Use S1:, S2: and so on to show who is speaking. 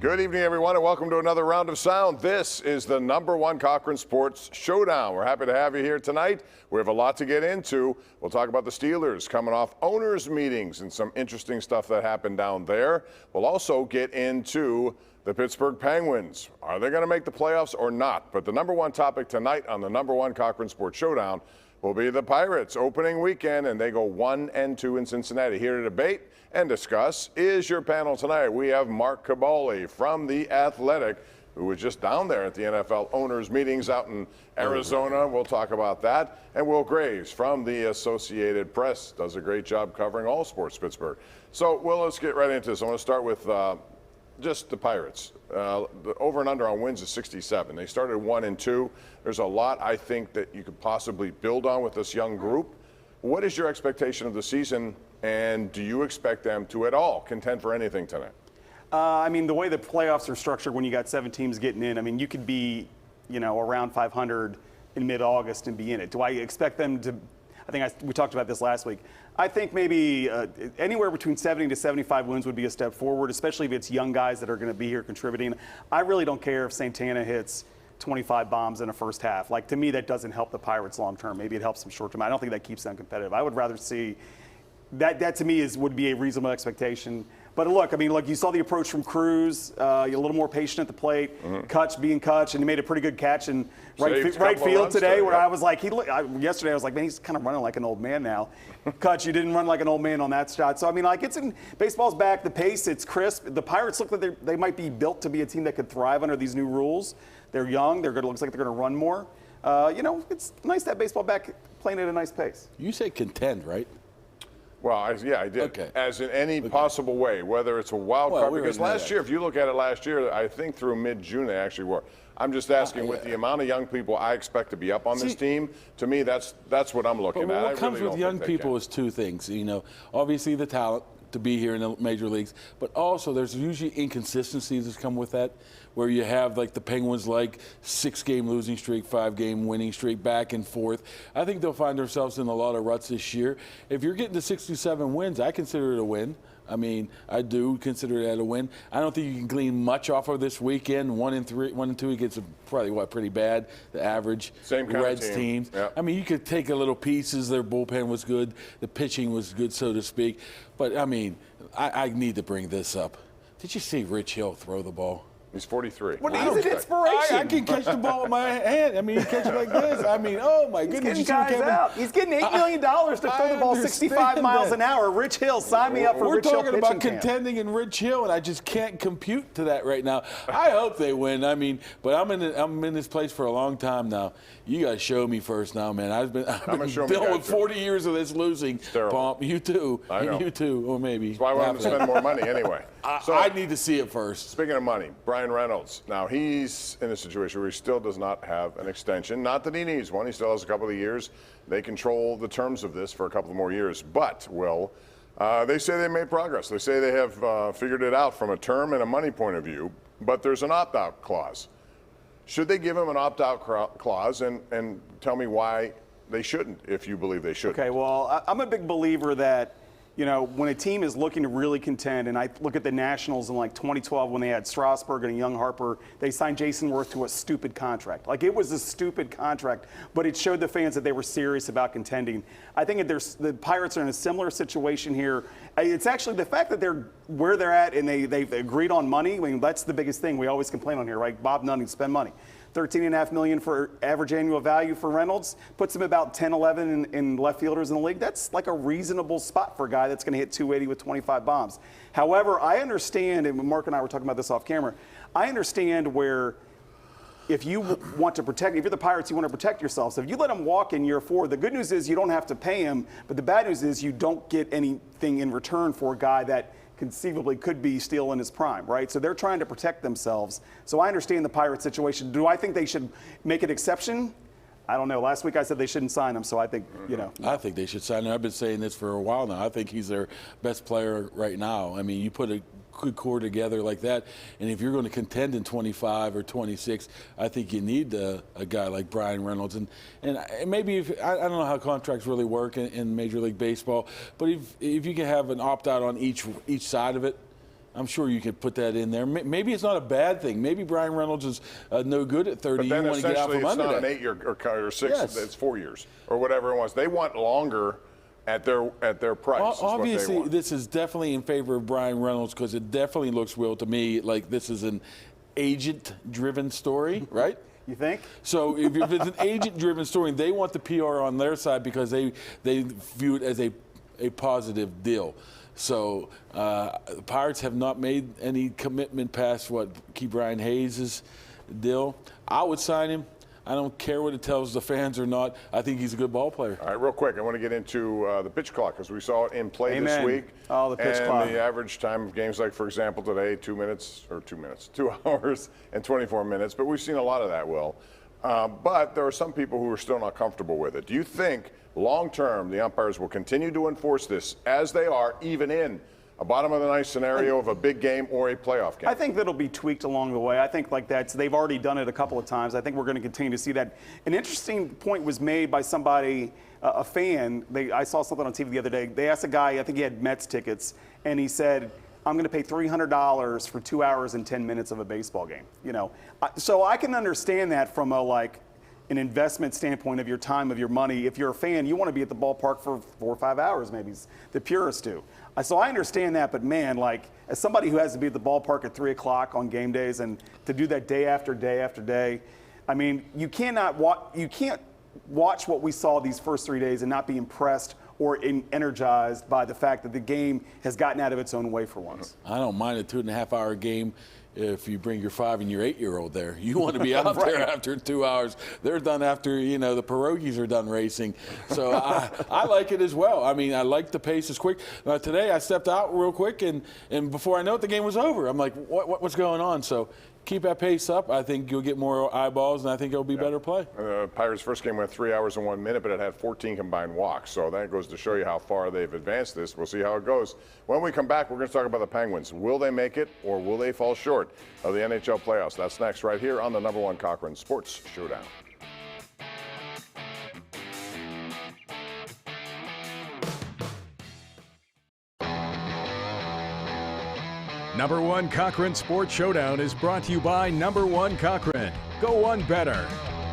S1: Good evening, everyone, and welcome to another round of sound. This is the #1 Cochran Sports Showdown. We're happy to have you here tonight. We have a lot to get into. We'll talk about the Steelers coming off owners' meetings and some interesting stuff that happened down there. We'll also get into the Pittsburgh Penguins. Are they going to make the playoffs or not? But the #1 topic tonight on the #1 Cochran Sports Showdown will be the Pirates opening weekend, and they go 1-2 in Cincinnati. Here to debate and discuss is your panel tonight. We have Mark Kaboly from The Athletic, who was just down there at the NFL owners meetings out in Arizona. We'll talk about that. And Will Graves from the Associated Press does a great job covering all sports Pittsburgh. So, Will, let's get right into this. I want to start with just the Pirates. The over and under on wins is 67. They started 1-2. There's a lot, I think, that you could possibly build on with this young group. What is your expectation of the season, and do you expect them to at all contend for anything tonight?
S2: I mean, the way the playoffs are structured when you got 7 teams getting in, I mean, you could be, around 500 in mid-August and be in it. Do I expect them to? We talked about this last week. I think maybe anywhere between 70 to 75 wins would be a step forward, especially if it's young guys that are going to be here contributing. I really don't care if Santana hits 25 bombs in a first half. Like, to me, that doesn't help the Pirates long term. Maybe it helps them short term. I don't think that keeps them competitive. I would rather see that to me would be a reasonable expectation. But look, you saw the approach from Cruz, a little more patient at the plate, Kutch being Kutch, and he made a pretty good catch in right field today where I was like, yesterday I was like, man, he's kind of running like an old man now. Kutch, you didn't run like an old man on that shot. So, it's in baseball's back, the pace, it's crisp. The Pirates look like they might be built to be a team that could thrive under these new rules. They're young, looks like they're going to run more. It's nice to have baseball back playing at a nice pace.
S3: You say contend, right?
S1: Well, I did.
S3: Okay.
S1: As in any possible way, whether it's a wild card. Because last year, if you look at it last year, I think through mid-June they actually were. I'm just asking, with the amount of young people I expect to be up on this team, to me, that's what I'm looking at.
S3: What comes with young people is two things. Obviously the talent to be here in the major leagues, but also there's usually inconsistencies that come with that, where you have like the Penguins, like 6-game losing streak, 5-game winning streak, back and forth. I think they'll find themselves in a lot of ruts this year. If you're getting to 67 wins, I consider it a win. I do consider that a win. I don't think you can glean much off of this weekend. 1-2, it gets probably pretty bad. The average
S1: same kind
S3: Reds
S1: of team.
S3: teams.
S1: Yep.
S3: You could take a little pieces. Their bullpen was good. The pitching was good, so to speak. But I need to bring this up. Did you see Rich Hill throw the ball?
S1: He's 43.
S2: What is it, inspiration?
S3: I can catch the ball with my hand. You catch it like this. Oh, my goodness.
S2: He's getting guys out. He's getting $8 million to throw the ball 65 miles an hour. Rich Hill, sign me up for Rich Hill pitching
S3: We're talking about
S2: camp.
S3: contending in Rich Hill, and I just can't compute to that right now. I hope they win. But I'm in this place for a long time now. You got to show me first now, man. I've been dealing with 40 years of this losing. Pomp, you too.
S1: I know.
S3: You too, or maybe.
S1: That's why I want to spend more money anyway.
S3: So I need to see it first.
S1: Speaking of money, Brian Reynolds. Now, he's in a situation where he still does not have an extension. Not that he needs one. He still has a couple of years. They control the terms of this for a couple more years. But, Will, they say they made progress. They say they have figured it out from a term and a money point of view. But there's an opt-out clause. Should they give him an opt-out clause and tell me why they shouldn't, if you believe they should?
S2: Okay, well, I'm a big believer that, when a team is looking to really contend, and I look at the Nationals in like 2012 when they had Strasburg and a young Harper, they signed Jason Worth to a stupid contract. Like, it was a stupid contract, but it showed the fans that they were serious about contending. I think the Pirates are in a similar situation here. It's actually the fact that they're where they're at and they've agreed on money. That's the biggest thing we always complain on here, right? Bob Nunning, spend money. $13.5 million for average annual value for Reynolds puts him about 10, 11 in left fielders in the league. That's like a reasonable spot for a guy that's going to hit 280 with 25 bombs. However, I understand, and Mark and I were talking about this off camera, I understand where if you want to protect, if you're the Pirates, you want to protect yourself. So if you let him walk in year 4, the good news is you don't have to pay him, but the bad news is you don't get anything in return for a guy that conceivably could be still in his prime, right? So they're trying to protect themselves. So I understand the Pirates situation. Do I think they should make an exception? I don't know. Last week I said they shouldn't sign him, so I think,
S3: I think they should sign him. I've been saying this for a while now. I think he's their best player right now. You put a good core together like that, and if you're going to contend in 25 or 26, I think you need a guy like Brian Reynolds. And maybe I don't know how contracts really work in Major League Baseball, but if you can have an opt-out on each side of it, I'm sure you could put that in there. Maybe it's not a bad thing. Maybe Brian Reynolds is no good at 30.
S1: But then
S3: you want to get out
S1: essentially
S3: from
S1: it's
S3: under
S1: not
S3: that.
S1: an 8 year or 6,
S3: Yes.
S1: it's 4 years or whatever it was. They want longer at their price.
S3: Obviously,
S1: is what they want.
S3: this is definitely in favor of Brian Reynolds because it definitely looks, Will, to me like this is an agent-driven story, right?
S2: You think?
S3: So if it's an agent-driven story, they want the PR on their side because they view it as a positive deal. So the Pirates have not made any commitment past Key Brian Hayes' deal. I would sign him. I don't care what it tells the fans or not. I think he's a good ball player.
S1: All right, real quick, I want to get into the pitch clock because we saw it in play this
S2: Amen.
S1: week.
S2: Oh, the pitch
S1: and
S2: clock.
S1: the average time of games, like for example today, 2 hours and 24 minutes. But we've seen a lot of that, Will. But there are some people who are still not comfortable with it. Do you think long term the umpires will continue to enforce this as they are, even in a bottom of the ninth scenario of a big game or a playoff game?
S2: I think that'll be tweaked along the way. I think they've already done it a couple of times. I think we're going to continue to see that. An interesting point was made by somebody, a fan. I saw something on TV the other day. They asked a guy, I think he had Mets tickets, and he said, I'm going to pay $300 for 2 hours and 10 minutes of a baseball game. So I can understand that from an investment standpoint of your time, of your money. If you're a fan, you want to be at the ballpark for 4 or 5 hours, maybe the purists do. So I understand that, but man, as somebody who has to be at the ballpark at 3 o'clock on game days and to do that day after day after day, I mean, you can't watch what we saw these first 3 days and not be impressed or energized by the fact that the game has gotten out of its own way for once.
S3: I don't mind a 2.5-hour game if you bring your 5 and your 8-year-old there. You want to be out
S2: Right.
S3: there after 2 hours. They're done after, the pierogies are done racing. So I like it as well. I mean, I like the pace is quick. Today I stepped out real quick, and before I know it, the game was over. I'm like, what's going on? So keep that pace up. I think you'll get more eyeballs, and I think it'll be better play.
S1: Pirates' first game went 3 hours and 1 minute, but it had 14 combined walks. So that goes to show you how far they've advanced this. We'll see how it goes. When we come back, we're going to talk about the Penguins. Will they make it, or will they fall short of the NHL playoffs? That's next right here on the #1 Cochran Sports Showdown.
S4: #1 Cochran Sports Showdown is brought to you by #1 Cochran. Go one better.